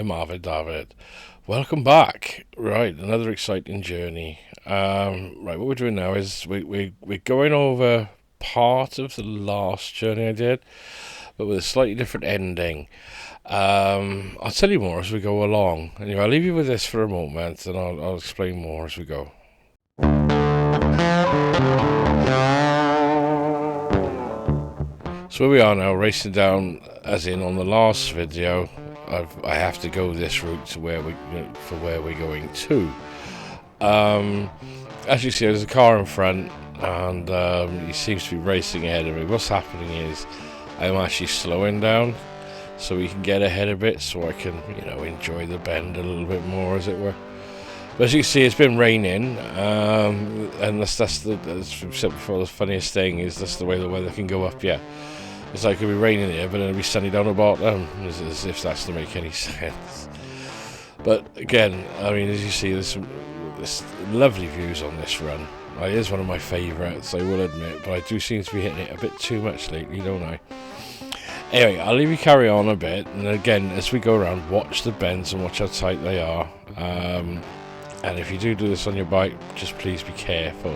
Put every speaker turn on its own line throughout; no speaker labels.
I'm Arvid David. Welcome back. Right, another exciting journey. Right, what we're doing now is we're going over part of the last journey I did, but with a slightly different ending. I'll tell you more as we go along. Anyway, I'll leave you with this for a moment, and I'll explain more as we go. So here we are now, racing down, as in on the last video. I have to go this route to where we're going to. As you see, there's a car in front, and he seems to be racing ahead of me. What's happening is I'm actually slowing down so we can get ahead a bit, so I can, enjoy the bend a little bit more, as it were. But as you can see, it's been raining, and that's as I've said before, the funniest thing is that's the way the weather can go up. Yeah. It's like it'll be raining here, but it'll be sunny down the bottom, as if that's to make any sense. But again, I mean, as you see, there's lovely views on this run. It is one of my favourites, I will admit, but I do seem to be hitting it a bit too much lately, don't I? Anyway, I'll leave you carry on a bit, and again, as we go around, watch the bends and watch how tight they are. And if you do this on your bike, just please be careful.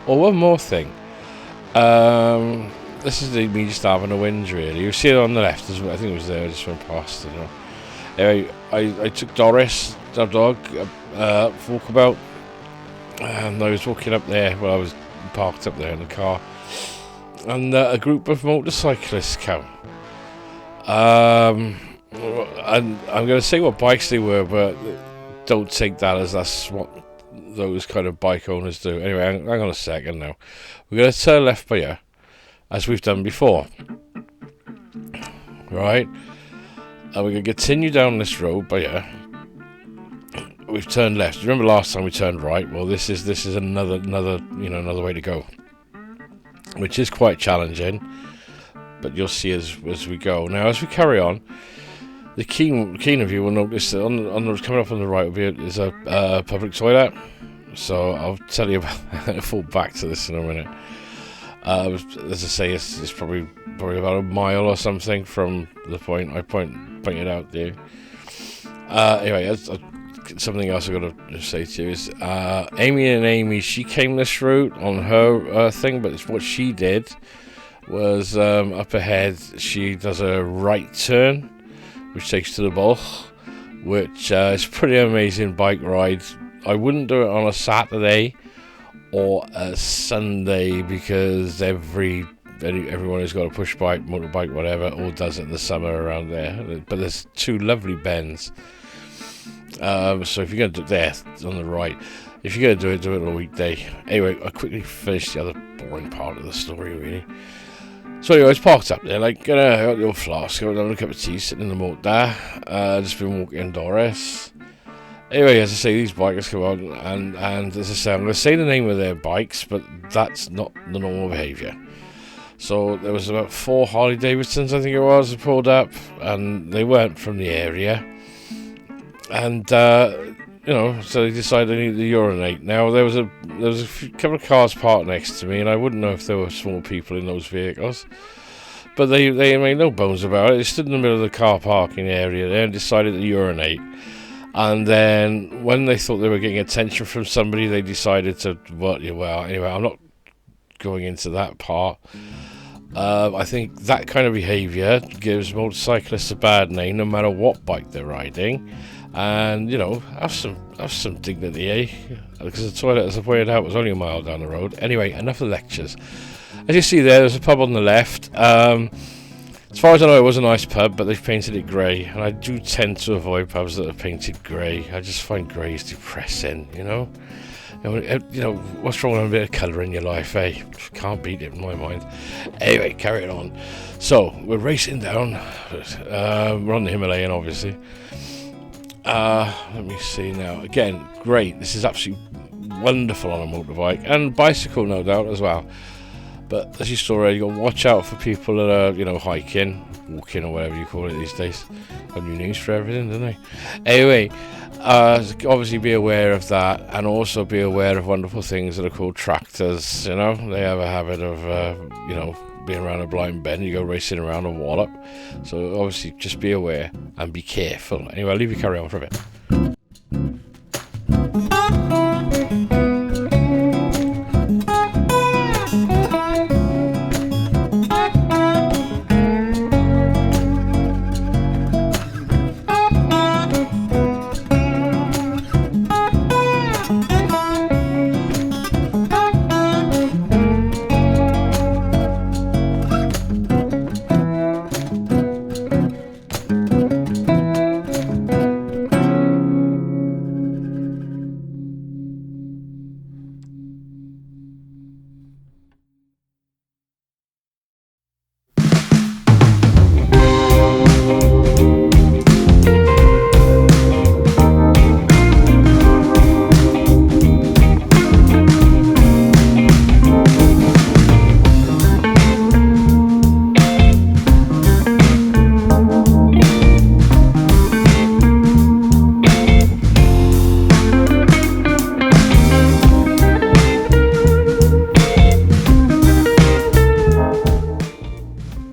Oh, one more thing. This is me just having a wind, really. You see it on the left as well. I think it was there. I just went past it. Anyway, I took Doris, our dog, walkabout, and I was walking up there. Well, I was parked up there in the car, and a group of motorcyclists come. And I'm going to say what bikes they were, but don't take that as that's what those kind of bike owners do. Anyway, hang on a second now. We're going to turn left by here, as we've done before. Right? And we're going to continue down this road by here. We've turned left. Remember last time we turned right? Well, this is another way to go, which is quite challenging, but you'll see as we go. Now, as we carry on, the keen of you will notice that coming up on the right is a public toilet. So I'll tell you about that. I'll fall back to this in a minute. As I say, it's probably about a mile or something from the point I pointed out there. Anyway, something else I've got to say to you is Amy, she came this route on her thing, but what she did was up ahead, she does a right turn, which takes to the Bulk, which is a pretty amazing bike ride. I wouldn't do it on a Saturday or a Sunday, because everyone who's got a push bike, motorbike, whatever, all does it in the summer around there. But there's two lovely bends. So if you're going to do it there on the right, if you're going to do it on a weekday. Anyway, I quickly finished the other boring part of the story, really. So anyway, I was parked up there, I got the old flask, got a cup of tea, sitting in the motor. Just been walking Doris. Anyway, as I say, these bikers come on, and as I say, I'm going to say the name of their bikes, but that's not the normal behaviour. So there was about 4 Harley Davidsons, I think it was, that pulled up, and they weren't from the area. And so they decided they needed to urinate. Now there was a couple of cars parked next to me, and I wouldn't know if there were small people in those vehicles. But they made no bones about it. They stood in the middle of the car parking area there and decided to urinate. And then when they thought they were getting attention from somebody, they decided to, anyway, I'm not going into that part. I think that kind of behaviour gives motorcyclists a bad name, no matter what bike they're riding. And, have some dignity, eh? Because the toilet, as I pointed out, was only a mile down the road. Anyway, enough of lectures. As you see there's a pub on the left. As far as I know, it was a nice pub, but they've painted it grey, and I do tend to avoid pubs that are painted grey. I just find greys depressing, what's wrong with a bit of colour in your life, eh? Can't beat it in my mind. Anyway, carry it on. So, we're racing down. We're on the Himalayan, obviously. Let me see now. Again, great. This is absolutely wonderful on a motorbike, and bicycle, no doubt, as well. But as you saw already, you've got to watch out for people that are, hiking, walking, or whatever you call it these days. Got new names for everything, don't they? Anyway, obviously be aware of that, and also be aware of wonderful things that are called tractors. They have a habit of, being around a blind bend, you go racing around a wallop. So obviously just be aware and be careful. Anyway, I'll leave you carry on for a bit.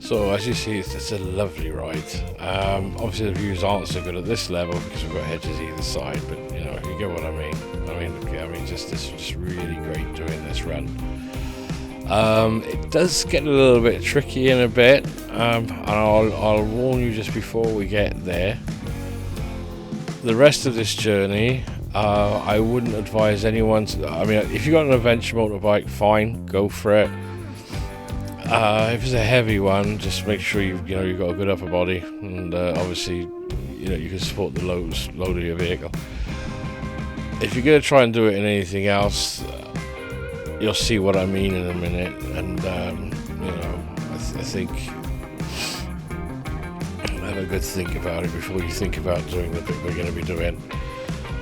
So as you see, it's a lovely ride. Obviously the views aren't so good at this level because we've got hedges either side, but you know, you get what I mean. I mean, just this is just really great doing this run. It does get a little bit tricky in a bit, and I'll warn you just before we get there. The rest of this journey, I wouldn't advise anyone to, I mean, if you've got an adventure motorbike, fine, go for it. If it's a heavy one, just make sure you've got a good upper body, and obviously, you can support the load of your vehicle. If you're going to try and do it in anything else, you'll see what I mean in a minute. And I think have a good think about it before you think about doing the bit we're going to be doing,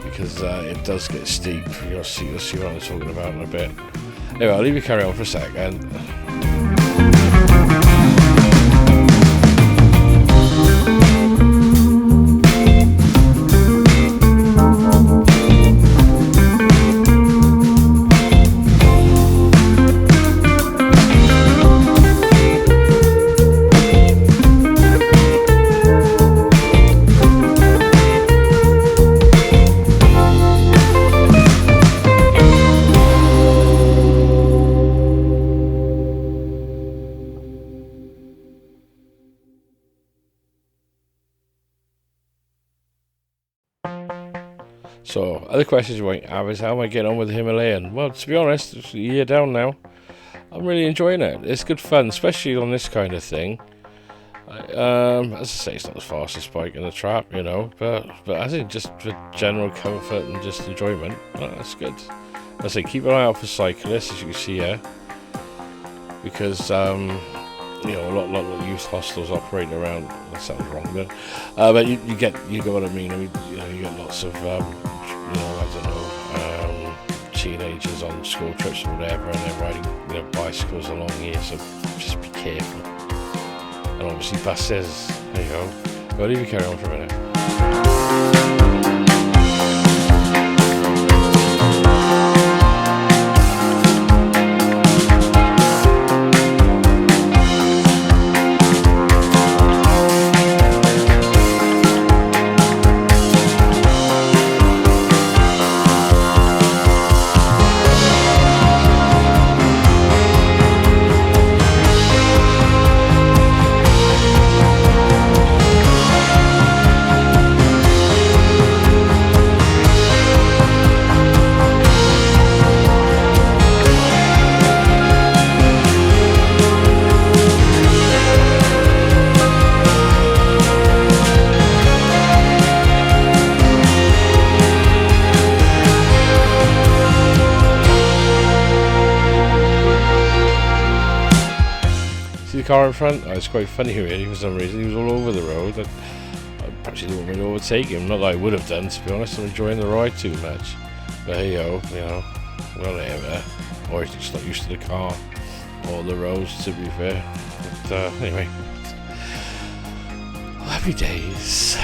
because it does get steep. You'll see what I'm talking about in a bit. Anyway, I'll leave you carry on for a second. So, other questions you might have is, how am I getting on with the Himalayan? Well, to be honest, it's a year down now. I'm really enjoying it. It's good fun, especially on this kind of thing. As I say, it's not the fastest bike in the trap, but I think just for general comfort and just enjoyment, that's good. I say, keep an eye out for cyclists, as you can see here, because a lot of youth hostels operate around. That sounds wrong, but you get what I mean. You get lots of teenagers on school trips or whatever, and they're riding bicycles along here. So just be careful. And obviously buses. There you go. I'll leave you carry on for a minute. Car in front, it's quite funny really, for some reason. He was all over the road. I perhaps didn't want me to overtake him. Not that I would have done, to be honest. I'm enjoying the ride too much. But hey whatever. Or he's just not used to the car or the roads, to be fair. But anyway, happy days.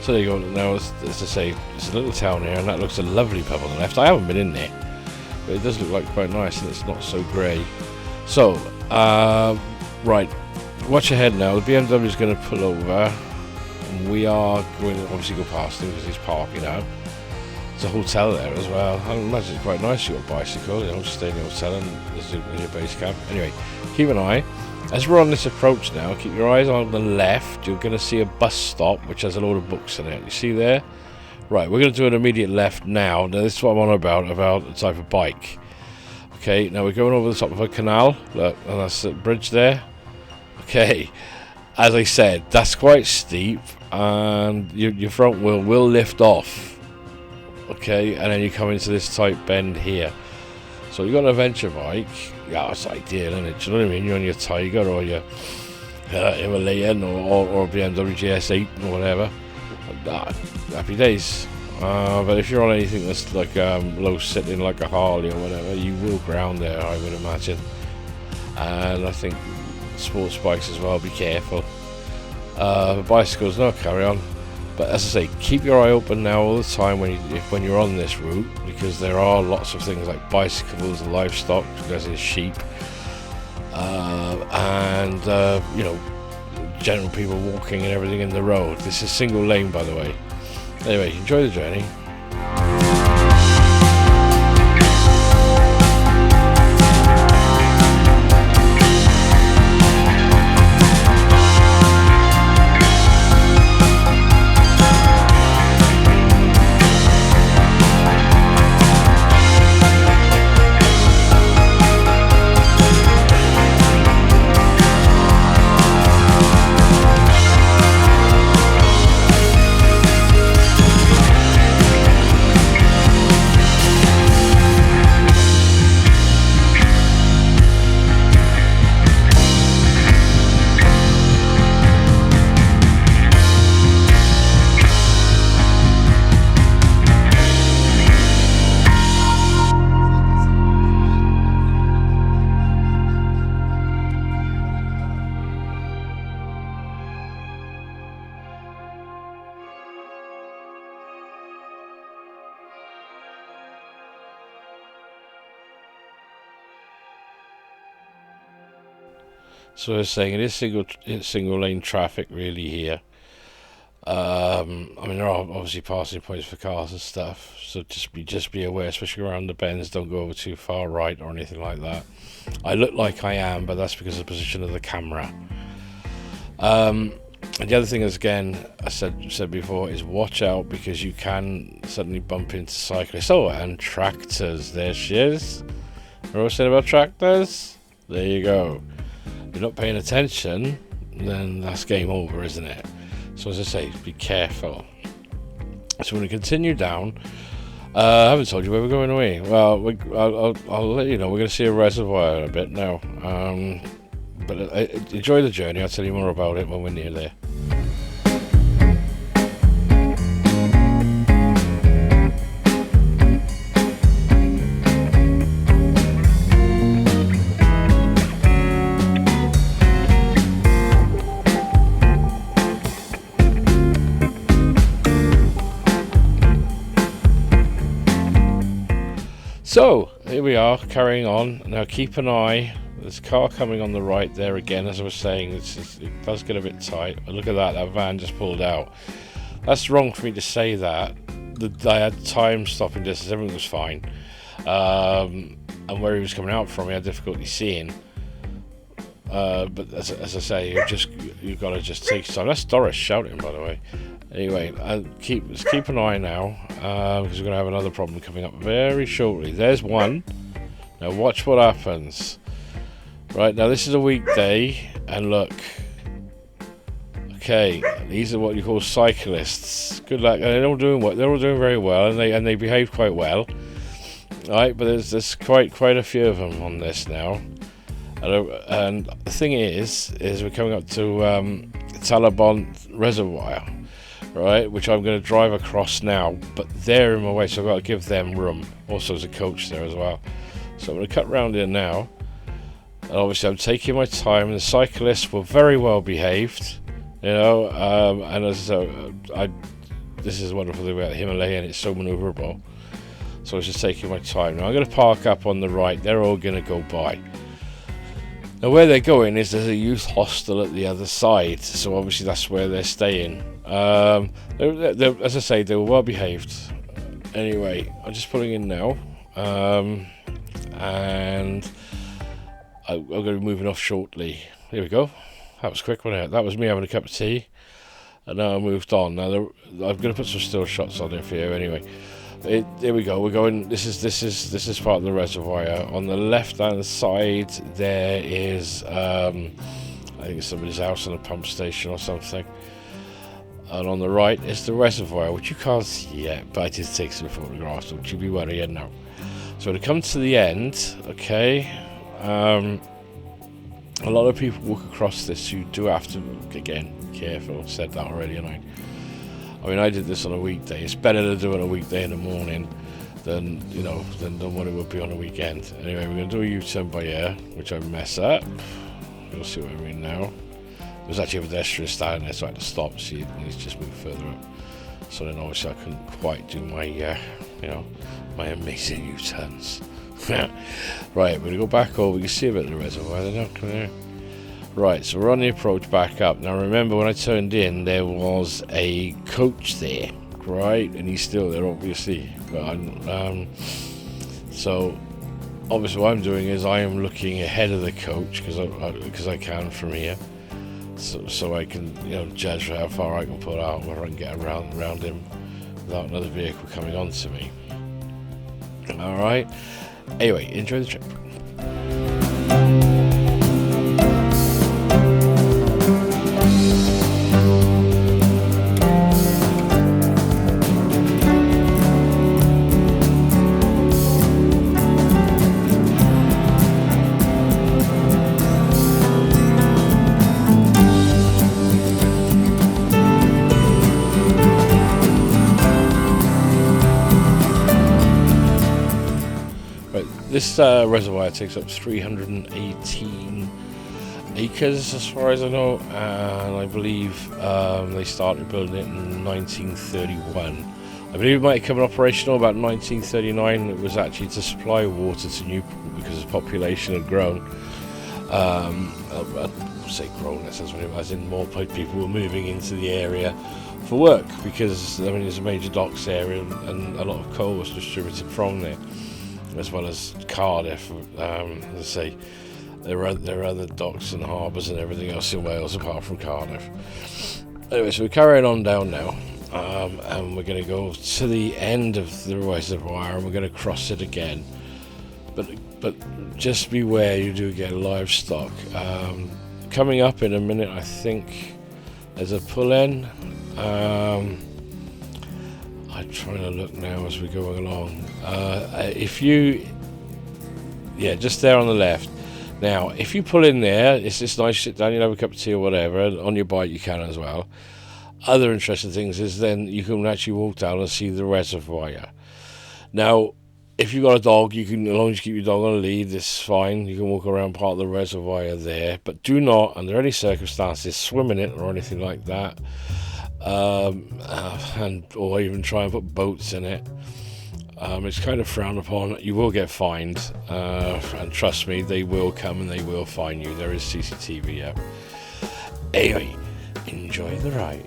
So there you go. Now, as I say, it's a little town here, and that looks a lovely pub on the left. I haven't been in there, but it does look like quite nice, and it's not so grey. So, right, watch ahead now. The BMW is going to pull over, and we are going to obviously go past him because he's parking out. There's a hotel there as well. I imagine it's quite nice. You've got a bicycle, you know, just stay in the hotel and there's your base camp. Anyway, keep an eye. As we're on this approach now, keep your eyes on the left. You're going to see a bus stop which has a load of books in it. You see there? Right, we're going to do an immediate left now. Now, this is what I'm on about the type of bike. Okay, now we're going over the top of a canal. Look, and that's the bridge there. Okay, as I said, that's quite steep, and your front wheel will lift off. Okay, and then you come into this tight bend here. So you've got an adventure bike. Yeah, it's ideal, isn't it? Do you know what I mean? You're on your Tiger or your Himalayan or BMW GS8 or whatever. Happy days. But if you're on anything that's like low sitting, like a Harley or whatever, you will ground there, I would imagine. And I think sports bikes as well, be careful. Bicycles, no, carry on. But as I say, keep your eye open now all the time when you're on this route, because there are lots of things like bicycles and livestock, because there's sheep, and you know, general people walking and everything in the road. This is single lane, by the way. Anyway, enjoy the journey. So I was saying, it is single lane traffic really here. I mean, there are obviously passing points for cars and stuff, so just be aware, especially around the bends. Don't go over too far right or anything like that. I look like I am, but that's because of the position of the camera. And the other thing is, again, I said before, is watch out, because you can suddenly bump into cyclists. Oh, and tractors. There she is. Remember what I said about tractors? There you go. If you're not paying attention, then that's game over, isn't it? So as I say, be careful. So we're going to continue down. I haven't told you where we're going away. Well, I'll let you know. We're going to see a reservoir in a bit now. But enjoy the journey. I'll tell you more about it when we're near there. So, here we are, carrying on. Now keep an eye. There's a car coming on the right there again, as I was saying. It does get a bit tight. But look at that van just pulled out. That's wrong for me to say that. I had time stopping distance, everything was fine. And where he was coming out from, he had difficulty seeing. But as I say, you've got to just take time. That's Doris shouting, by the way. Anyway, let's keep an eye now, because we're going to have another problem coming up very shortly. There's one. Now watch what happens. Right, now this is a weekday, and look. Okay, these are what you call cyclists. Good luck. And they're all doing very well, and they behave quite well. Right, but there's quite a few of them on this now. And the thing is we're coming up to Talybont Reservoir. Right, which I'm going to drive across now, but they're in my way, so I've got to give them room. Also, there's a coach there as well, so I'm going to cut round here now. And obviously, I'm taking my time. And the cyclists were very well behaved, you know. And as I this is wonderful thing about the Himalayan. It's so manoeuvrable. So I was just taking my time. Now I'm going to park up on the right. They're all going to go by. Now where they're going is there's a youth hostel at the other side. So obviously that's where they're staying. They're, as I say, they were well behaved. Anyway, I'm just pulling in now. And I'm going to be moving off shortly. Here we go. That was quick, wasn't it? That was me having a cup of tea. And now I moved on. Now I'm going to put some still shots on it for you anyway. Here we go. We're going. This is part of the reservoir. On the left-hand side, there is I think it's somebody's house and a pump station or something. And on the right is the reservoir, which you can't see yet, but I did take some photographs. Don't you be worrying now. So to come to the end, okay. A lot of people walk across this. You do have to, again, careful. I've said that already, and I mean, I did this on a weekday. It's better to do it on a weekday in the morning than what it would be on a weekend. Anyway, we're going to do a U-turn by here, which I mess up. You'll see what I mean now. There's actually a pedestrian standing there, so I had to stop. See, it needs to just move further up. So then obviously I couldn't quite do my, my amazing U-turns. Right, we're going to go back over. We can see a bit of the reservoir. They're not clear. Right, so we're on the approach back up. Now remember, when I turned in, there was a coach there, right? And he's still there, obviously. But so obviously what I'm doing is I am looking ahead of the coach because I can from here. So I can judge how far I can put out, whether I can get around him without another vehicle coming onto me. All right. Anyway, enjoy the trip. This reservoir takes up 318 acres as far as I know, and I believe they started building it in 1931. I believe it might have come operational about 1939. It was actually to supply water to Newport because the population had grown. I'd say grown, as in more people were moving into the area for work, because I mean there's a major docks area and a lot of coal was distributed from there, as well as Cardiff. As I say, there are other docks and harbours and everything else in Wales apart from Cardiff. Anyway, so we're carrying on down now, and we're going to go to the end of the reservoir and we're going to cross it again. But just beware, you do get livestock. Coming up in a minute, I think there's a pull-in. I'm trying to look now as we're going along. Just there on the left. Now, if you pull in there, it's just nice, sit down, you have a cup of tea or whatever. On your bike you can as well. Other interesting things is then you can actually walk down and see the reservoir. Now, if you've got a dog, you can, as long as you keep your dog on a lead, it's fine. You can walk around part of the reservoir there, but do not, under any circumstances, swim in it or anything like that. Or even try and put boats in it. It's kind of frowned upon. You will get fined, and trust me, they will come and they will fine you. There is CCTV out. Anyway, enjoy the ride.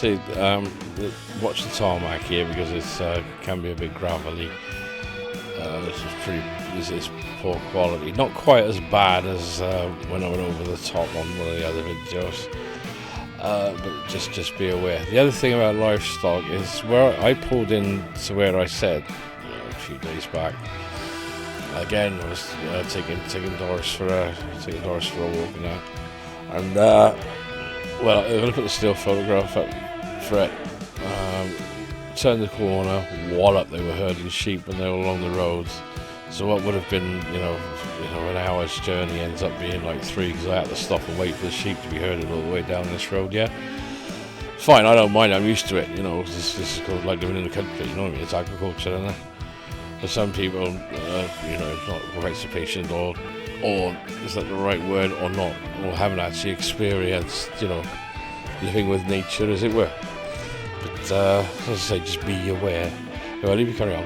say, watch the tarmac here because it's can be a bit gravelly. This is poor quality. Not quite as bad as when I went over the top on one of the other videos. But just be aware. The other thing about livestock is where I pulled in to where I said a few days back. Again, I was taking Doris for a walk now, and well, I'm going to put the still photograph up for it. Turned the corner, wallop, they were herding sheep and they were along the roads. So what would have been, an hour's journey ends up being like 3 because I had to stop and wait for the sheep to be herded all the way down this road. Yeah, fine, I don't mind. I'm used to it. This is called like living in the country. You know what I mean? It's agriculture, isn't it? For some people, not quite so patient, or is that the right word, or not, or haven't actually experienced, living with nature, as it were. But as I say, just be aware. I'll leave you carry on.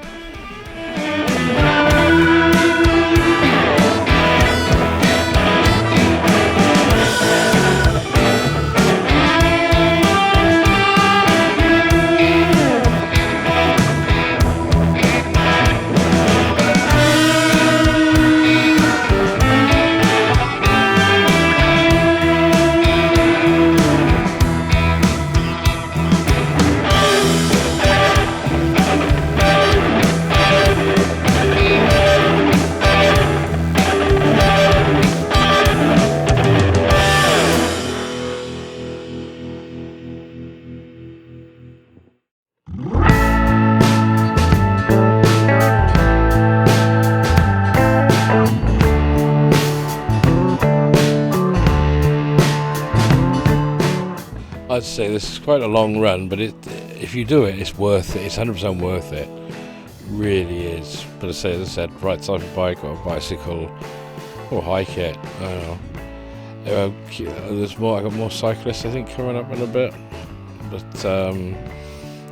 I'd say this is quite a long run, but if you do it, it's worth it. It's 100% worth it. Really is. But as I said, right type of bike or bicycle or hike it. I don't know. I got more cyclists, I think, coming up in a bit. But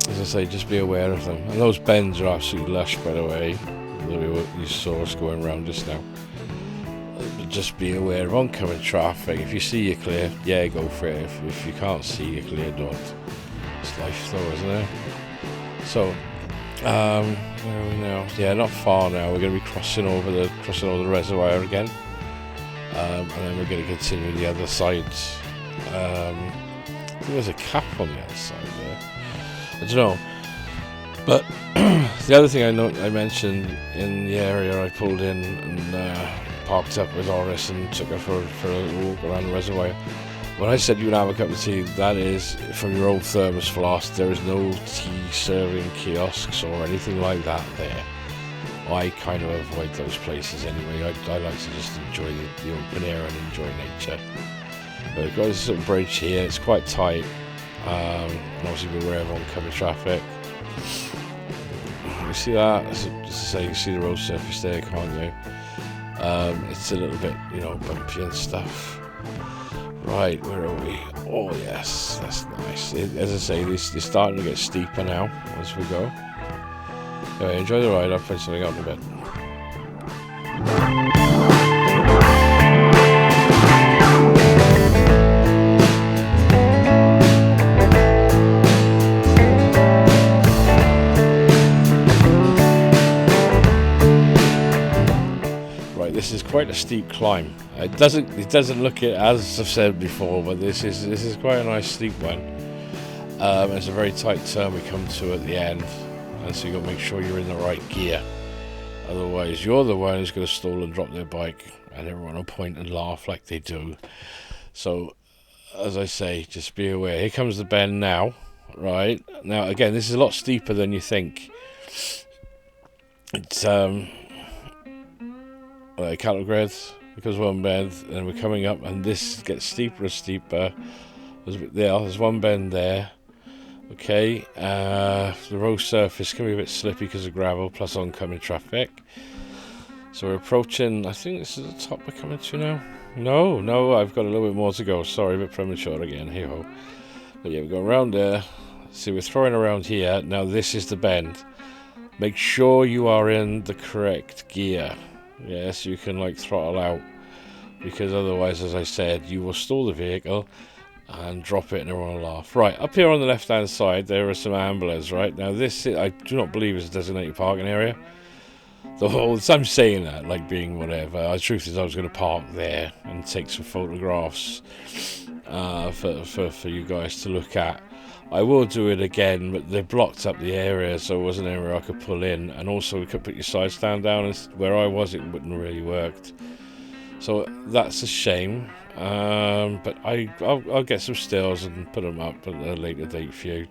as I say, just be aware of them. And those bends are absolutely lush, by the way. You saw us going around just now. Just be aware of oncoming traffic. If you see you're clear, yeah, go for it. If you can't see you're clear, don't. It's life though, isn't it? So, where are we now? Yeah, not far now. We're going to be crossing over the reservoir again, and then we're going to continue the other side. I think there's a cap on the other side there. I don't know. But the other thing I mentioned in the area I pulled in and parked up with Horace and took her for a walk around the reservoir. When I said you would have a cup of tea, that is from your old thermos flask. There is no tea serving kiosks or anything like that there. I kind of avoid those places anyway. I like to just enjoy the open air and enjoy nature. But we've got this sort of bridge here. It's quite tight. And obviously be aware of oncoming traffic. You see that? Just to say, you can see the road surface there, can't you? It's a little bit, bumpy and stuff. Right, where are we? Oh yes, that's nice. As I say, they're starting to get steeper now as we go. Anyway, enjoy the ride. I'll put something out in a bit. This is quite a steep climb. It doesn't look it, as I've said before, but this is quite a nice steep one. It's a very tight turn we come to at the end, and so you've got to make sure you're in the right gear. Otherwise, you're the one who's going to stall and drop their bike, and everyone will point and laugh like they do. So, as I say, just be aware. Here comes the bend now. Right now, again, this is a lot steeper than you think. It's cattle grids, because one bend, and we're coming up, and this gets steeper and steeper. There's one bend there. Okay, the road surface can be a bit slippy because of gravel plus oncoming traffic. So we're approaching, I think this is the top we're coming to now. No, I've got a little bit more to go. Sorry, a bit premature again. Hey ho. But yeah, we're going around there. See, we're throwing around here. Now this is the bend. Make sure you are in the correct gear. Yes, you can throttle out, because otherwise, as I said, you will stall the vehicle and drop it and everyone will laugh. Right, up here on the left hand side there are some amblers. Right, now this I do not believe is a designated parking area. Though I'm saying that like being whatever. The truth is I was going to park there and take some photographs for you guys to look at. I will do it again, but they blocked up the area, so it wasn't an area I could pull in, and also we could put your side stand down, and where I was it wouldn't really worked. So that's a shame, but I'll get some stills and put them up at a later date for you.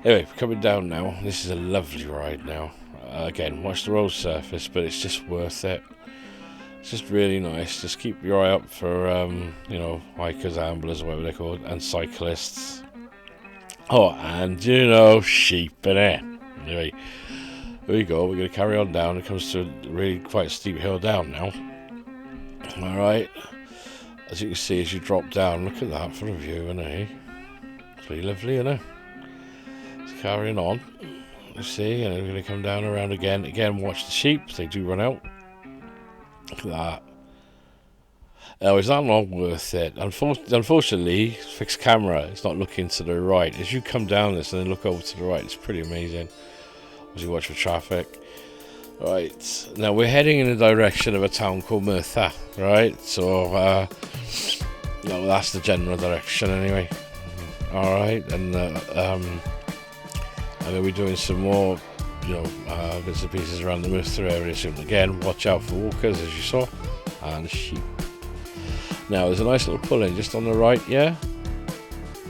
Anyway, coming down now. This is a lovely ride now. Again, watch the road surface, but it's just worth it. It's just really nice. Just keep your eye up for hikers, amblers, or whatever they're called, and cyclists. Oh, and sheep in it. Anyway, here we go. We're going to carry on down. It comes to a really quite steep hill down now. Alright, as you can see as you drop down, look at that for a view, isn't it? It's really lovely, isn't it? It's carrying on, you see, and we're going to come down around again. Again, watch the sheep, they do run out. Look at that. Oh, is that not worth it? Unfortunately, fixed camera, it's not looking to the right. As you come down this and then look over to the right, it's pretty amazing. As you watch for traffic. Right, now we're heading in the direction of a town called Merthyr, right? So, that's the general direction anyway. Alright, and I'm going to be doing some more, bits and pieces around the Merthyr area soon. Again, watch out for walkers, as you saw, and sheep. Now, there's a nice little pull-in just on the right, yeah?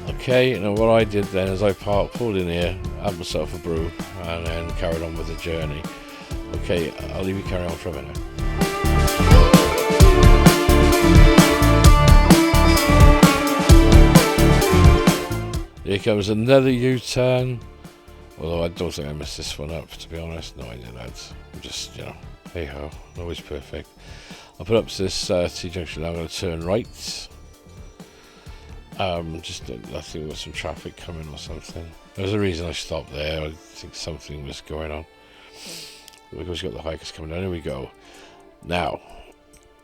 Okay, now what I did then is I pulled in here, had myself a brew, and then carried on with the journey. Okay, I'll leave you carry on for a minute. Here comes another U-turn. Although I don't think I messed this one up, to be honest. No, I didn't. I'm just, hey ho, always perfect. I'll put up to this T-junction now. I'm going to turn right. I think there was some traffic coming or something. There's a reason I stopped there. I think something was going on. We've got the hikers coming down. Here we go. Now,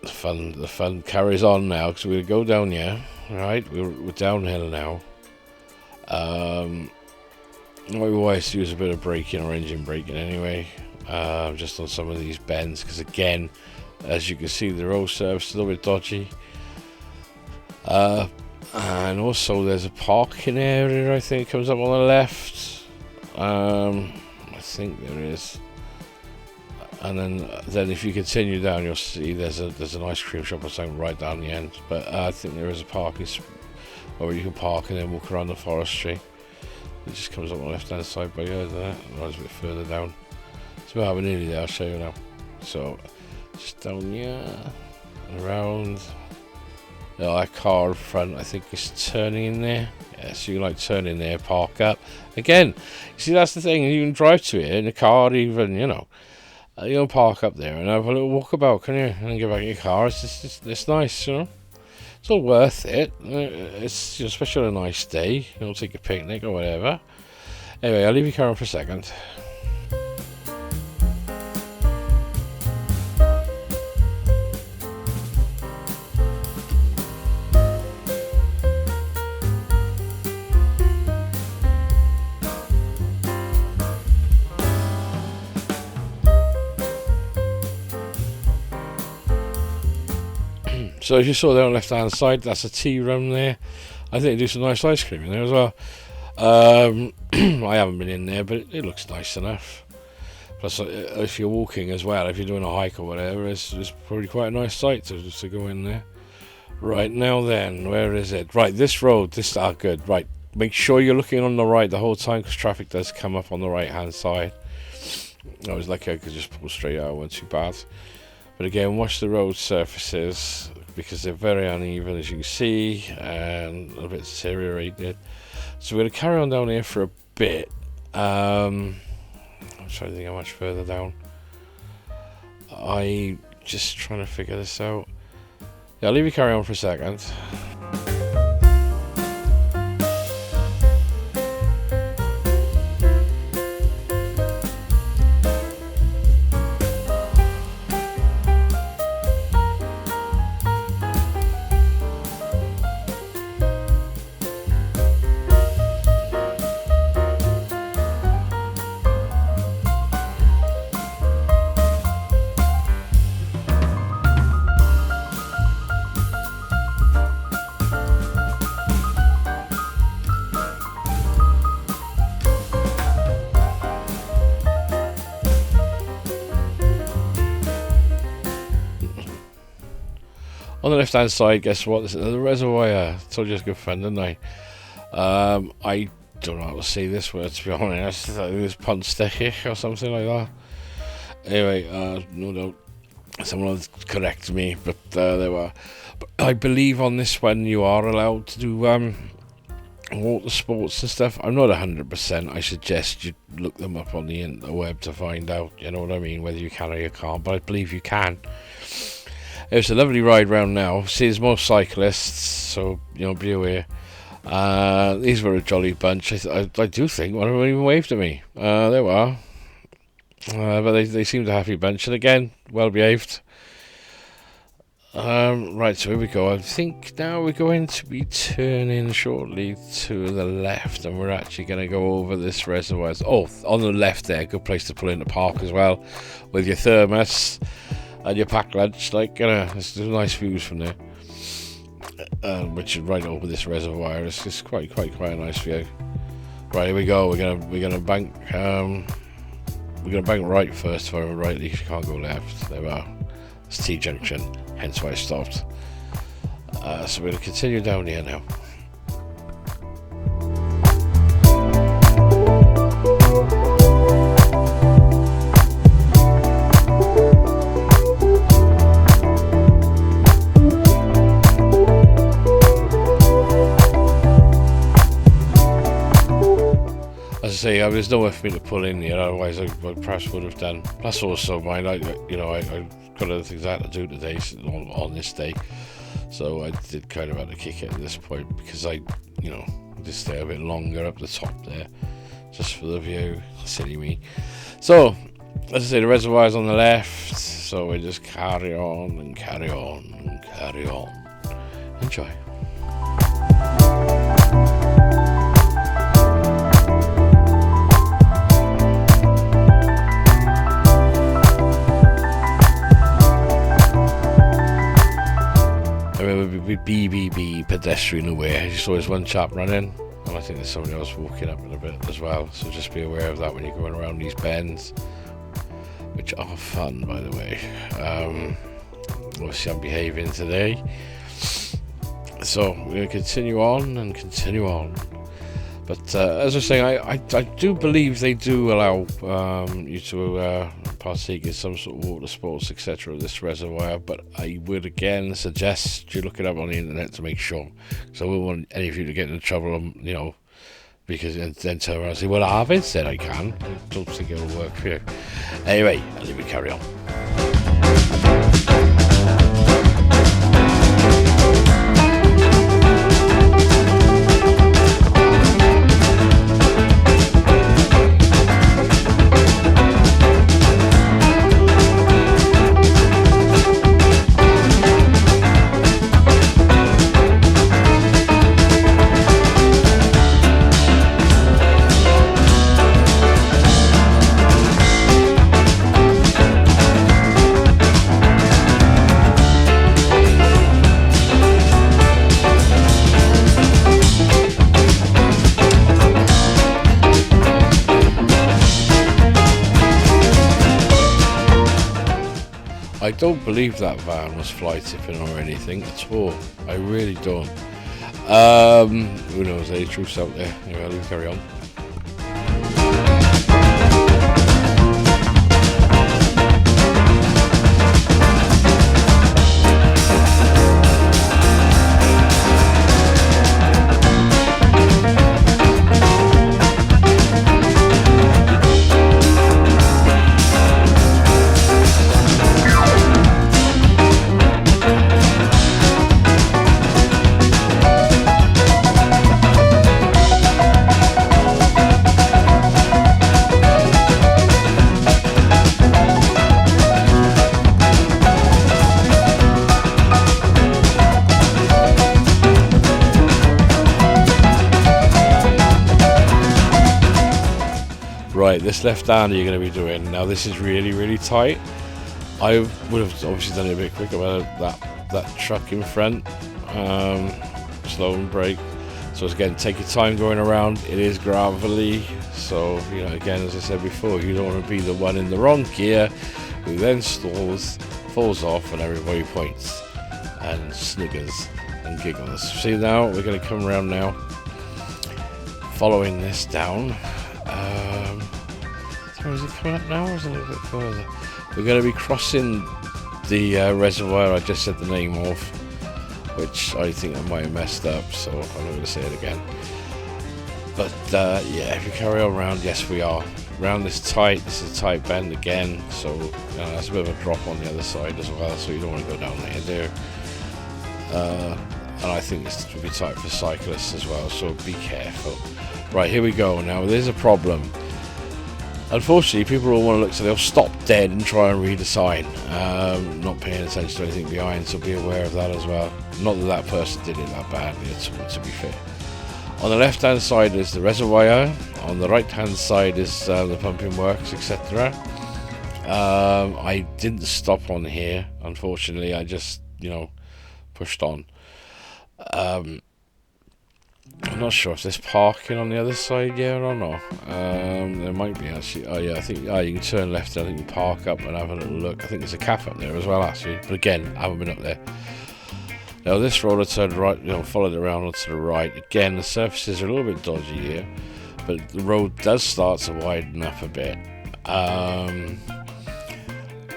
the fun carries on now because we're going to go down here. Right, we're downhill now. We always use a bit of braking or engine braking anyway, just on some of these bends because again, as you can see, the road surface is a little bit dodgy. And also there's a parking area I think comes up on the left. I think there is. And then if you continue down, you'll see there's an ice cream shop or something right down the end. But I think there is a parking where you can park and then walk around the forestry. It just comes up on the left hand side by here, there. Runs a bit further down. So we're nearly there. I'll show you now. So just down here and around. That car in front, I think, is turning in there. Yeah, so you can turn in there, park up. Again, you see that's the thing. You can drive to it in the car, even you can park up there and have a little walkabout, can you? And then get back in your car. It's nice, It's all worth it. It's especially on a nice day. Take a picnic or whatever. Anyway, I'll leave you car on for a second. So as you saw there on the left hand side, that's a tea room there. I think they do some nice ice cream in there as well. I haven't been in there, but it looks nice enough. Plus, if you're walking as well, if you're doing a hike or whatever, it's probably quite a nice sight to go in there. Right, now then, where is it? Right, this road, good. Right, make sure you're looking on the right the whole time because traffic does come up on the right hand side. I was lucky I could just pull straight out, it wasn't too bad. But again, watch the road surfaces because they're very uneven, as you can see, and a little bit deteriorated. So we're going to carry on down here for a bit. I'm trying to think how much further down. I just trying to figure this out. Yeah, I'll leave you carry on for a second. On the left hand side, guess what? This is the reservoir. I told you it's good fun, didn't I? I don't know how to say this word, to be honest. I think it's Ponstechich or something like that. Anyway, no doubt someone will correct me, but there were. But I believe on this one you are allowed to do water sports and stuff. I'm not 100%. I suggest you look them up on the web to find out, you know what I mean, whether you can or you can't, but I believe you can. It's a lovely ride round now. See, there's more cyclists, so, you know, be aware. These were a jolly bunch. I do think one of them even waved at me. There we are. But they seemed a happy bunch, and again, well behaved. Right, so here we go. I think now we're going to be turning shortly to the left, and we're actually going to go over this reservoir. Oh, on the left there, good place to pull into park as well, with your thermos and your packed lunch. Like, there's nice views from there, which is right over this reservoir. It's just quite a nice view. Right, here we go. We're gonna bank. We're gonna bank right first. If I remember rightly, you can't go left. There we are. It's T junction, hence why I stopped. So we're gonna continue down here now. As I say, there's nowhere for me to pull in here, otherwise I perhaps would have done. Plus also, I got other things I had to do today, on this day, so I did kind of have to kick it at this point, because I just stay a bit longer up the top there, just for the view. Silly me. So, as I say, the reservoir's on the left, so we just carry on and carry on and carry on. Enjoy. With BBB pedestrian aware, just always one chap running, and I think there's somebody else walking up in a bit as well, so just be aware of that when you're going around these bends, which are fun, by the way. Obviously I'm behaving today, so we're going to continue on, but as I was saying, I do believe they do allow you to partake in some sort of water sports, etc. at this reservoir, but I would again suggest you look it up on the internet to make sure, so I wouldn't want any of you to get into trouble, because then turn around and say, well, Arvid said I can. I don't think it'll work for you. Anyway, I'll leave it carry on. I don't believe that van was fly tipping or anything at all. I really don't. Who knows, any truths out there. Anyway, I'll leave it carry on. Right, this left hander you're going to be doing. Now this is really, really tight. I would have obviously done it a bit quicker, but that truck in front, slow and brake. So again, take your time going around. It is gravelly, so again, as I said before, you don't want to be the one in the wrong gear who then stalls, falls off, and everybody points. and sniggers and giggles. See, now we're going to come around now, following this down. So is it coming up now, or is it a little bit further? We're going to be crossing the reservoir I just said the name of, which I think I might have messed up, so I'm not going to say it again. But yeah, if you carry on around, yes we are. Round this is a tight bend again, so there's a bit of a drop on the other side as well, so you don't want to go down there. And I think this will be tight for cyclists as well, so be careful. Right, here we go. Now there's a problem. Unfortunately, people will want to look, so they'll stop dead and try and read a sign, not paying attention to anything behind, so be aware of that as well. Not that that person did it that badly, to be fair. On the left hand side is the reservoir, on the right hand side is the pumping works, etc. I didn't stop on here, unfortunately, I just, pushed on. I'm not sure if there's parking on the other side, yeah or not. There might be actually. Oh yeah, I think you can turn left and I think you can park up and have a little look. I think there's a cafe up there as well actually, but again, I haven't been up there. Now this road I turned right, followed it around onto the right. Again, the surfaces are a little bit dodgy here, but the road does start to widen up a bit.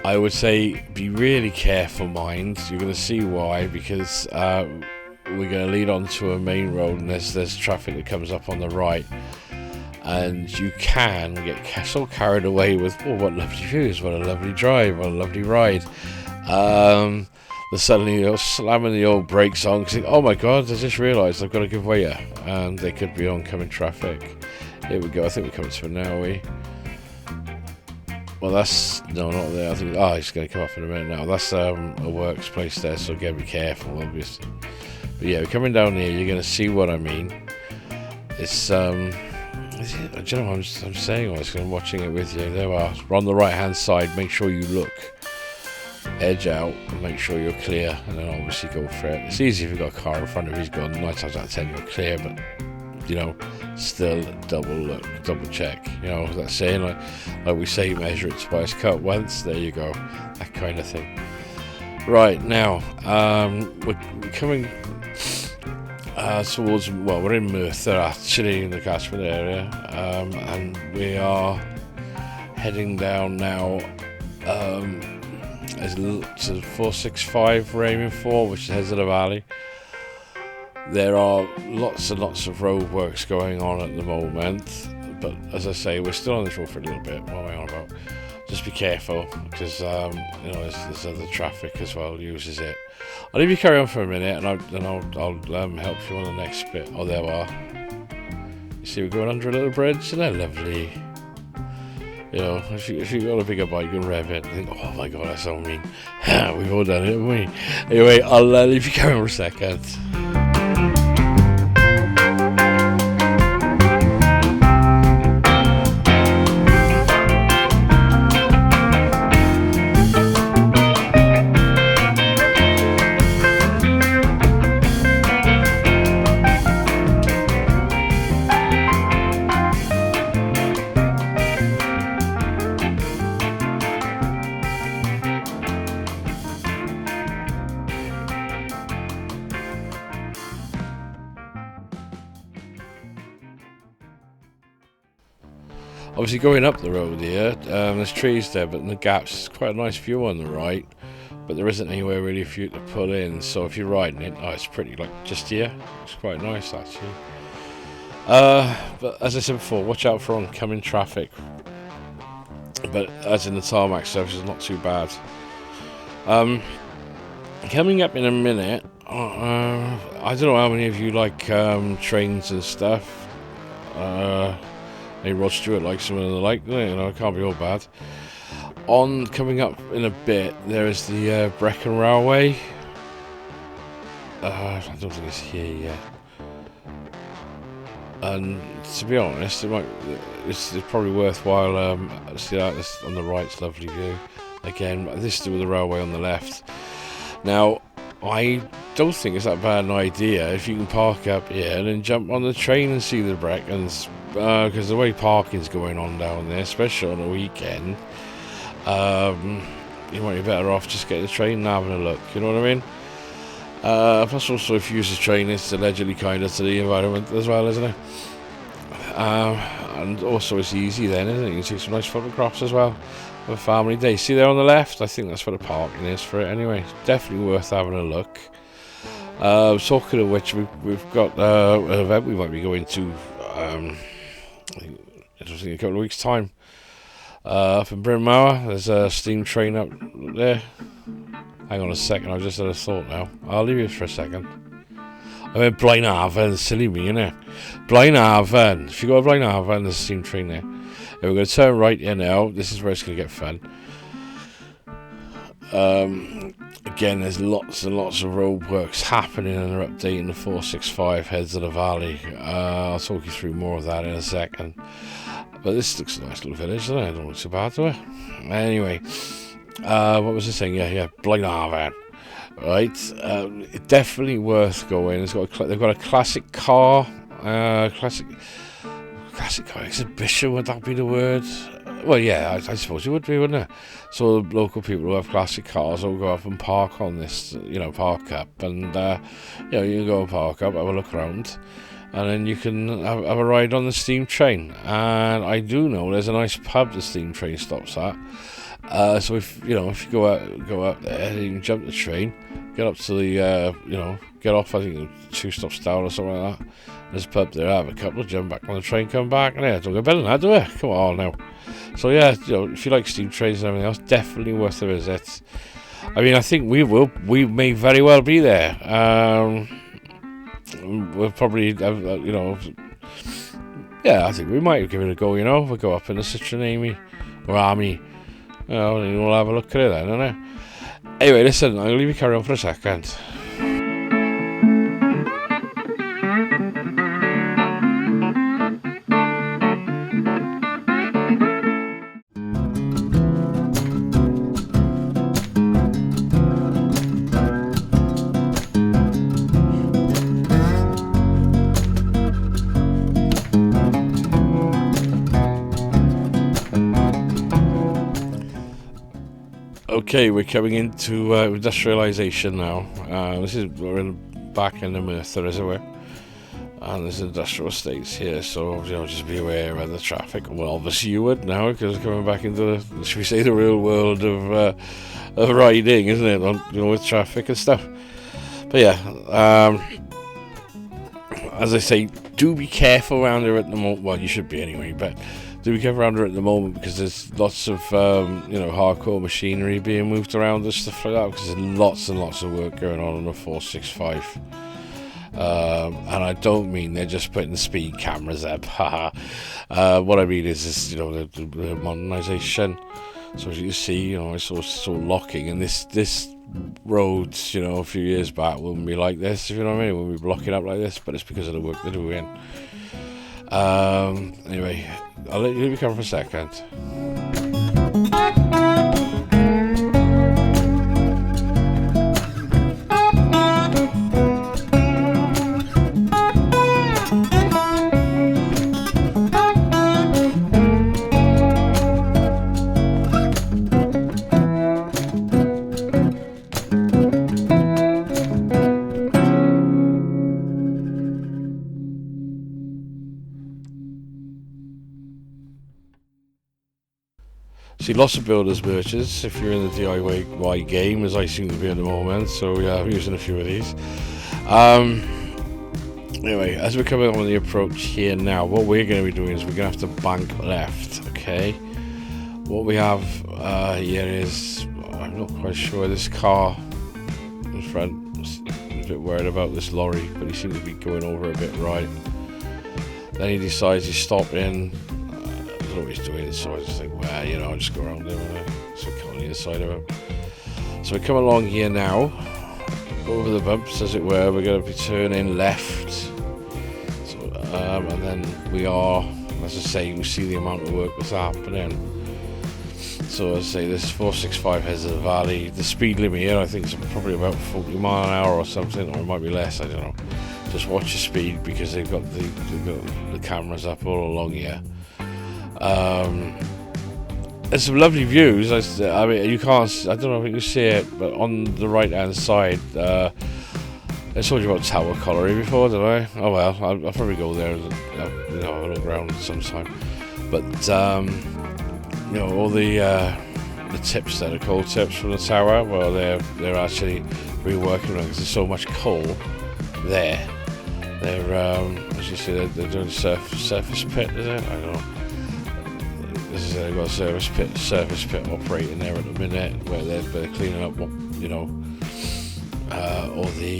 I would say be really careful, mind. You're going to see why, because we're going to lead on to a main road and there's traffic that comes up on the right, and you can get so carried away with, oh, what lovely views, what a lovely drive, what a lovely ride, that suddenly you're slamming the old brakes on because, oh my god, I just realised I've got to give way here, and there could be oncoming traffic. Here we go, I think we're coming to it now, are we? Well, that's, no, not there. I think, he's going to come up in a minute now. That's a works place there, so again, be careful, obviously. But yeah, we're coming down here, you're going to see what I mean. It's, I don't know, I'm saying this, I'm watching it with you. There we are. We're on the right hand side, make sure you look. Edge out and make sure you're clear, and then obviously go for it. It's easy if you've got a car in front of you, he's gone 9 times out of 10 you're clear, but still double look, double check. That saying, like we say, measure it twice, cut once, there you go, that kind of thing. Right, now we're coming towards, well, we're in Merthyr actually, in the catchment area, and we are heading down now to 465 we're aiming for, which heads to the valley. There are lots and lots of road works going on at the moment, but as I say, we're still on this road for a little bit. What am I on about? Just be careful, because there's other traffic as well uses it. I'll leave you carry on for a minute, and I'll help you on the next bit. Oh, there we are. You see, we're going under a little bridge, isn't that lovely? If you got a bigger bike, you can rev it and think, oh my god, that's so mean. We've all done it, haven't we? Anyway, I'll leave you carry on for a second. Obviously going up the road here, there's trees there, but in the gaps, it's quite a nice view on the right, but there isn't anywhere really for you to pull in, so if you're riding it, it's pretty, like, just here. It's quite nice, actually. But as I said before, watch out for oncoming traffic, but as in the tarmac surface, is not too bad. Coming up in a minute, I don't know how many of you like trains and stuff. Maybe Rod Stewart likes some of the like, it can't be all bad. Coming up in a bit, there is the Brecon Railway. I don't think it's here yet. And to be honest, it's probably worthwhile. See that on the right, it's a lovely view. Again, this is with the railway on the left. Now, I don't think it's that bad an idea if you can park up here and then jump on the train and see the Brecons, because the way parking's going on down there, especially on a weekend, you might be better off just getting the train and having a look, you know what I mean? Plus also if you use the train, it's allegedly kinder to the environment as well, isn't it? And also it's easy then, isn't it? You can take some nice photographs as well of a family day. See there on the left? I think that's where the parking is for it anyway. Definitely worth having a look. Talking of which, we've got an event we might be going to I think a couple of weeks' time. Up in Bryn Mawr, there's a steam train up there. Hang on a second, I've just had a thought now. I'll leave you for a second. I mean, Blaenavon, silly me, innit? Blaenavon. If you go to Blaenavon, there's a steam train there. And we're going to turn right here now. This is where it's going to get fun. Again, there's lots and lots of roadworks happening, and they're updating the 465 heads of the valley. I'll talk you through more of that in a second. But this looks a nice little village, doesn't it? I don't look too bad to it. Anyway, what was I saying? Yeah, Blaenavon. Right, it's definitely worth going. They've got a classic car exhibition. Would that be the word? Well, yeah, I suppose it would be, wouldn't it? So the local people who have classic cars will go up and park on this, park up, and you can go and park up, have a look around, and then you can have a ride on the steam train. And I do know there's a nice pub the steam train stops at. So if you go up there, you can jump the train, get up to the get off. I think 2 stops down or something like that. There's a pub there. Have a couple, jump back on the train, come back, and don't get better than that, do it? Come on now. So yeah, if you like steam trains and everything else, definitely worth a visit. I mean, I think we may very well be there. We'll probably yeah, I think we might give it a go. We'll go up in the Citroen Amy or Army. And we'll have a look at it then, innit? Anyway, listen, I'm going to leave you carry on for a second. Okay, we're coming into industrialisation now. We're back in the Merthyr Reservoir, and there's industrial estates here. So just be aware of the traffic. Well, obviously you would now, because we're coming back into the real world of riding, isn't it? With traffic and stuff. But yeah, as I say, do be careful around here at the moment. Well, you should be anyway, but do be careful around here at the moment, because there's lots of hardcore machinery being moved around and stuff like that, because there's lots and lots of work going on the 465. And I don't mean they're just putting speed cameras up. What I mean is the modernisation. So as you can see, it's all locking, and this road, a few years back wouldn't be like this, if you know what I mean. It wouldn't be blocking up like this, but it's because of the work they're doing. Anyway, I'll let you come for a second. See, lots of builders merchants if you're in the DIY game, as I seem to be at the moment. So yeah, I'm using a few of these. Anyway, as we're coming on the approach here now, what we're going to be doing is we're going to have to bank left. Okay. What we have here is, I'm not quite sure, this car in front. I'm a bit worried about this lorry, but he seems to be going over a bit right. Then he decides he's stopping. I don't know what he's doing, so I just think, well, I'll just go around him. So come on the inside of him. So we come along here now, over the bumps, as it were. We're going to be turning left. So, and then we are, as I say, you can see the amount of work that's happening. So as I say, this 465 heads of the valley. The speed limit here, I think, is probably about 40 mile an hour or something, or it might be less, I don't know. Just watch your speed, because they've got the cameras up all along here. There's some lovely views. I mean, you can't. I don't know if you can see it, but on the right-hand side, I told you about Tower Colliery before, did I? Oh well, I'll probably go there and have a look around sometime. But all the tips that are coal tips from the tower, well, they're actually reworking them because there's so much coal there. They're as you see, they're doing surface pit, is it? I don't know. They've got a surface pit operating there at the minute where they're cleaning up all the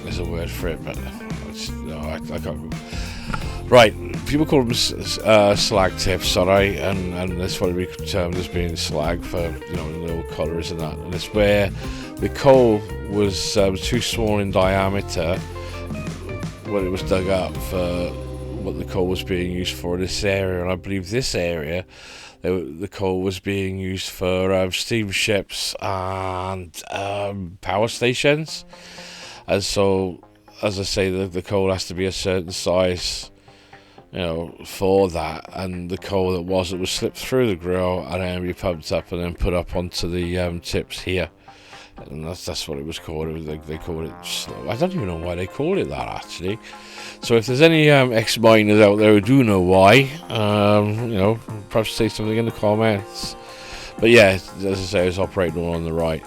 there's a word for it, but I can't. Right, people call them slag tips, alright, and that's what we termed as being slag for the little collieries and that. And it's where the coal was too small in diameter when it was dug up for what the coal was being used for in this area. And I believe this area, the coal was being used for steamships and power stations. And so, as I say, the coal has to be a certain size, for that, and the coal that was slipped through the grill and then be pumped up and then put up onto the tips here, and that's what it was called. They called it slow. I don't even know why they called it that, actually. So if there's any ex-miners out there who do know why, perhaps say something in the comments. But yeah, as I say, it's operating all on the right.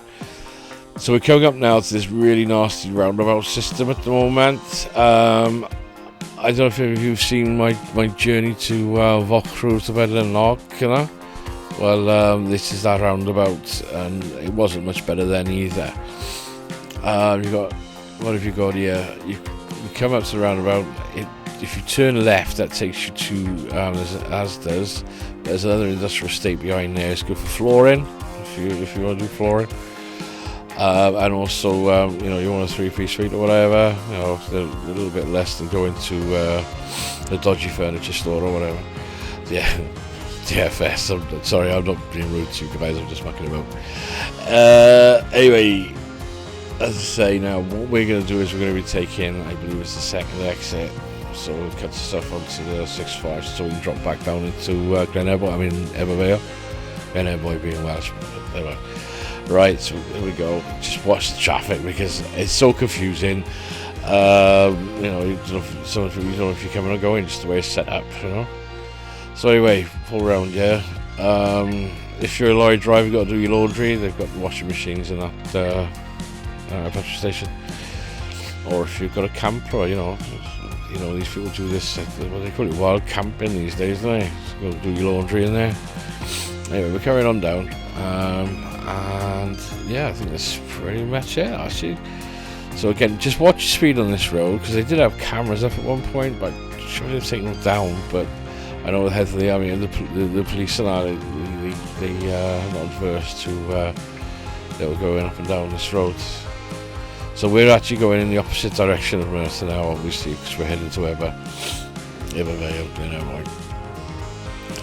So we're coming up now to this really nasty roundabout system at the moment. I don't know if you've seen my journey to Vauxhall to Bedlam, Well, this is that roundabout, and it wasn't much better then either. What have you got here? You come up to the roundabout. If you turn left, that takes you to there's another industrial estate behind there. It's good for flooring if you want to do flooring. And also, you want a 3-piece suite or whatever, they're a little bit less than going to the dodgy furniture store or whatever. Yeah, DFS. I'm sorry, I'm not being rude to you guys, I'm just mucking about. Anyway, as I say, now what we're going to do is we're going to be taking, I believe it's the second exit, so we'll cut the stuff onto the 6.5 so we can drop back down into Ebervale. Glen Ebervale being Welsh, but anyway. Right, so here we go. Just watch the traffic because it's so confusing. You don't know if you're coming or going, just the way it's set up, So anyway, pull around, yeah. If you're a lorry driver, you've got to do your laundry. They've got washing machines in that petrol station. Or if you've got a camper, these people do this. What they call it, wild camping these days, don't they? So you've got to do your laundry in there. Anyway, we're carrying on down. And yeah, I think that's pretty much it, actually. So again, just watch your speed on this road, because they did have cameras up at one point, but I'm sure they've taken them down. But I know the head of the army and the police and that, they are not adverse to they were going up and down this road. So we're actually going in the opposite direction of Merthyr now, obviously, because we're heading to Ebervale, Glen.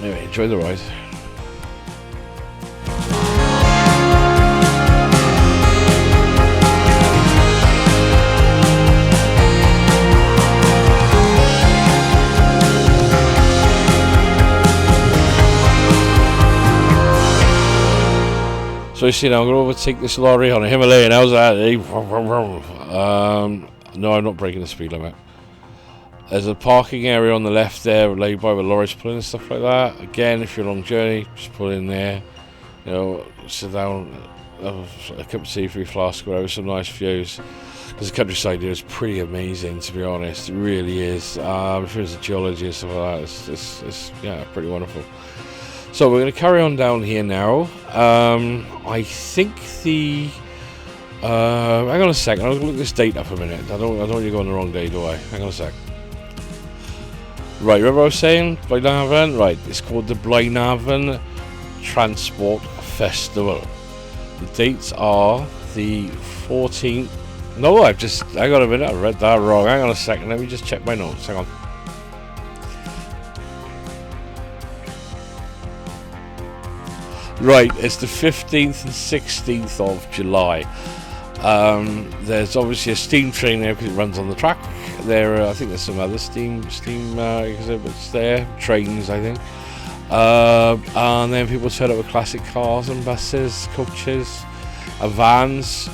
Anyway, enjoy the ride. So you see now, I'm going to overtake this lorry on a Himalayan. How's that? No, I'm not breaking the speed limit. There's a parking area on the left there, laid by with lorries pulling and stuff like that. Again, if you're on a long journey, just pull in there. Sit down, have a cup of tea, 3 flask, whatever, some nice views. Because the countryside here is pretty amazing, to be honest. It really is. If there's a geology and stuff like that, it's pretty wonderful. So we're going to carry on down here now. I think hang on a second, I'll look this date up a minute. I don't want you to go on the wrong day, do I? Hang on a sec. Right, remember what I was saying? Blaenavon? Right, it's called the Blaenavon Transport Festival. The dates are the 14th. No, hang on a minute, I read that wrong. Hang on a second, let me just check my notes. Hang on. Right, it's the 15th and 16th of July. There's obviously a steam train there because it runs on the track. I think there's some other steam exhibits there, trains, I think. And then people turn up with classic cars and buses, coaches, and vans.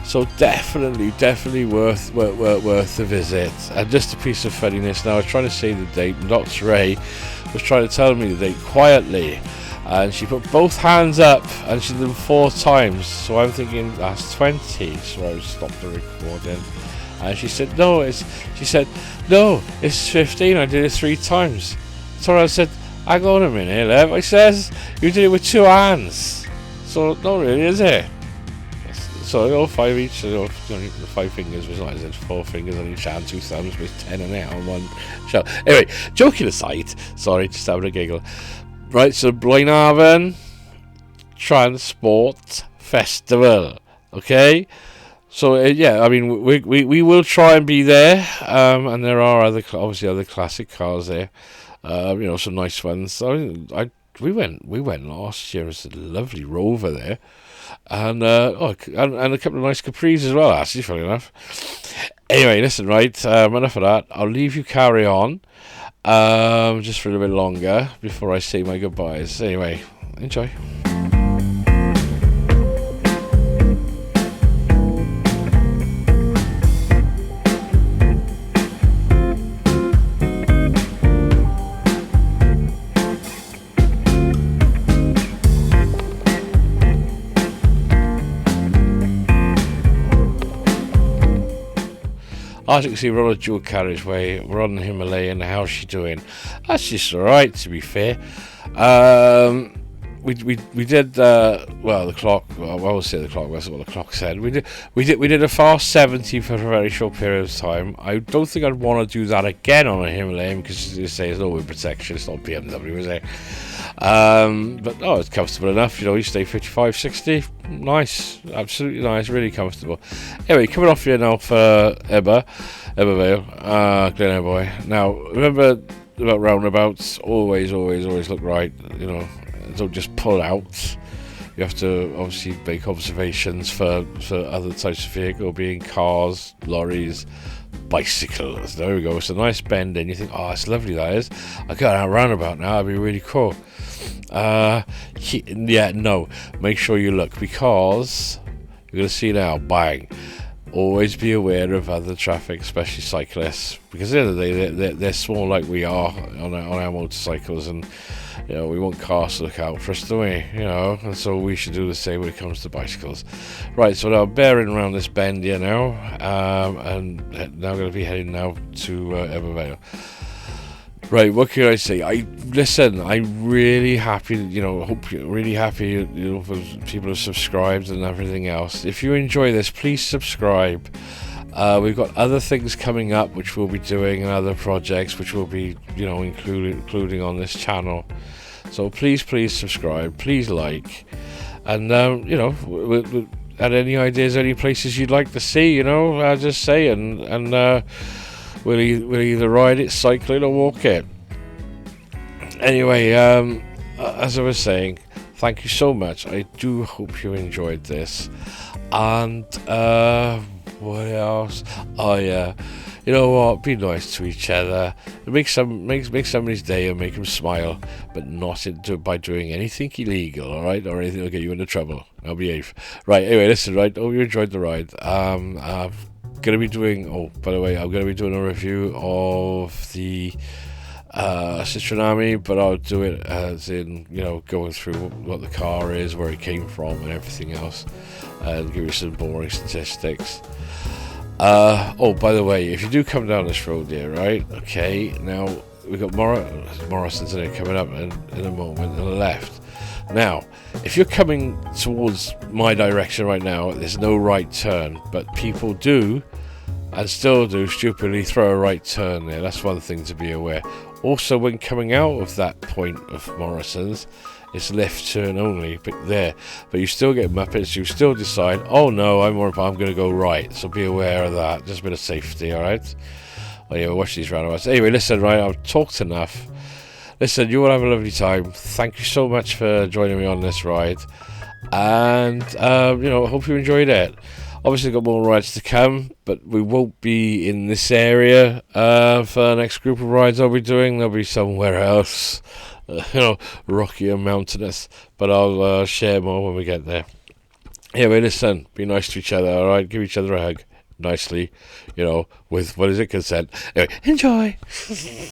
So definitely worth a visit. And just a piece of funniness. Now I was trying to say the date. Dr. Ray was trying to tell me the date quietly, and she put both hands up and she did them 4 times. So I'm thinking that's 20. So I stopped the recording, and she said no. She said no, it's 15. I did it 3 times. So I said, hang on a minute, Lev. I says you did it with 2 hands. So not really, is it? So 5 each, the 5 fingers was like I said, 4 fingers on each hand, 2 thumbs with 10 on it on one show. Anyway, joking aside, sorry, just having a giggle. Right, so Blaenhaven Transport Festival, okay? So yeah, I mean we will try and be there, and there are obviously other classic cars there, some nice ones. We went last year. It was a lovely Rover there. And and a couple of nice Capris as well, actually, funny enough. Anyway, listen, right, enough of that. I'll leave you carry on just for a little bit longer before I say my goodbyes. Anyway, enjoy. As you can see, we're on a dual carriageway. We're on the Himalayan. How's she doing? That's just alright, to be fair. We did the clock. Well, I won't say the clock. That's what the clock said. We did a fast 70 for a very short period of time. I don't think I'd want to do that again on a Himalayan because, as you say, there's no wind protection. It's not BMW, is it? But it's comfortable enough. You stay 55, 60. Nice, absolutely nice, really comfortable. Anyway, coming off here now for Ebbw Vale, Glen Boy. Now, remember about roundabouts. Always look right. Don't just pull out. You have to obviously make observations for other types of vehicle, being cars, lorries, bicycles. There we go. It's a nice bend in. You think, oh, it's lovely, that is. I got out roundabout now. That'd be really cool. No. Make sure you look, because you're going to see now, bang. Always be aware of other traffic, especially cyclists, because at the end of the day, they're small like we are on our motorcycles, and we want cars to look out for us, don't we? And so we should do the same when it comes to bicycles. Right, so now bearing around this bend here now, and now going to be heading now to Ebbw Vale. Right, what can I say? I'm really happy, hope you're really happy, for people who subscribed and everything else. If you enjoy this, please subscribe. We've got other things coming up which we'll be doing, and other projects which will be, including on this channel. So please subscribe, please like, and, and any ideas, any places you'd like to see, just say, and we'll either ride it, cycle it, or walk it. Anyway, as I was saying, thank you so much. I do hope you enjoyed this. And what else? Oh yeah, you know what? Be nice to each other. Make somebody's day and make them smile, but not by doing anything illegal, all right, or anything that'll get you into trouble. I'll behave. Right. Anyway, listen. Right. Hope you enjoyed the ride. Going to be doing. Oh, by the way, I'm going to be doing a review of the Citroen Army, but I'll do it as in, going through what the car is, where it came from, and everything else, and give you some boring statistics. By the way, if you do come down this road here, right? Okay, now we've got Morrison's in it coming up in a moment on the left. Now, if you're coming towards my direction right now, there's no right turn, but people do, and still do, stupidly throw a right turn there. That's one thing to be aware. Also, when coming out of that point of Morrison's, it's left turn only, but you still get muppets. You still decide, oh no, I'm going to go right. So be aware of that. Just a bit of safety, all right? Oh yeah, watch these roundabouts. Anyway, listen, right, I've talked enough. Listen, you will have a lovely time. Thank you so much for joining me on this ride, and hope you enjoyed it. Obviously, got more rides to come, but we won't be in this area for the next group of rides I'll be doing. They'll be somewhere else, rocky and mountainous. But I'll share more when we get there. Anyway, listen, be nice to each other, alright? Give each other a hug nicely, with, what is it, consent. Anyway, enjoy!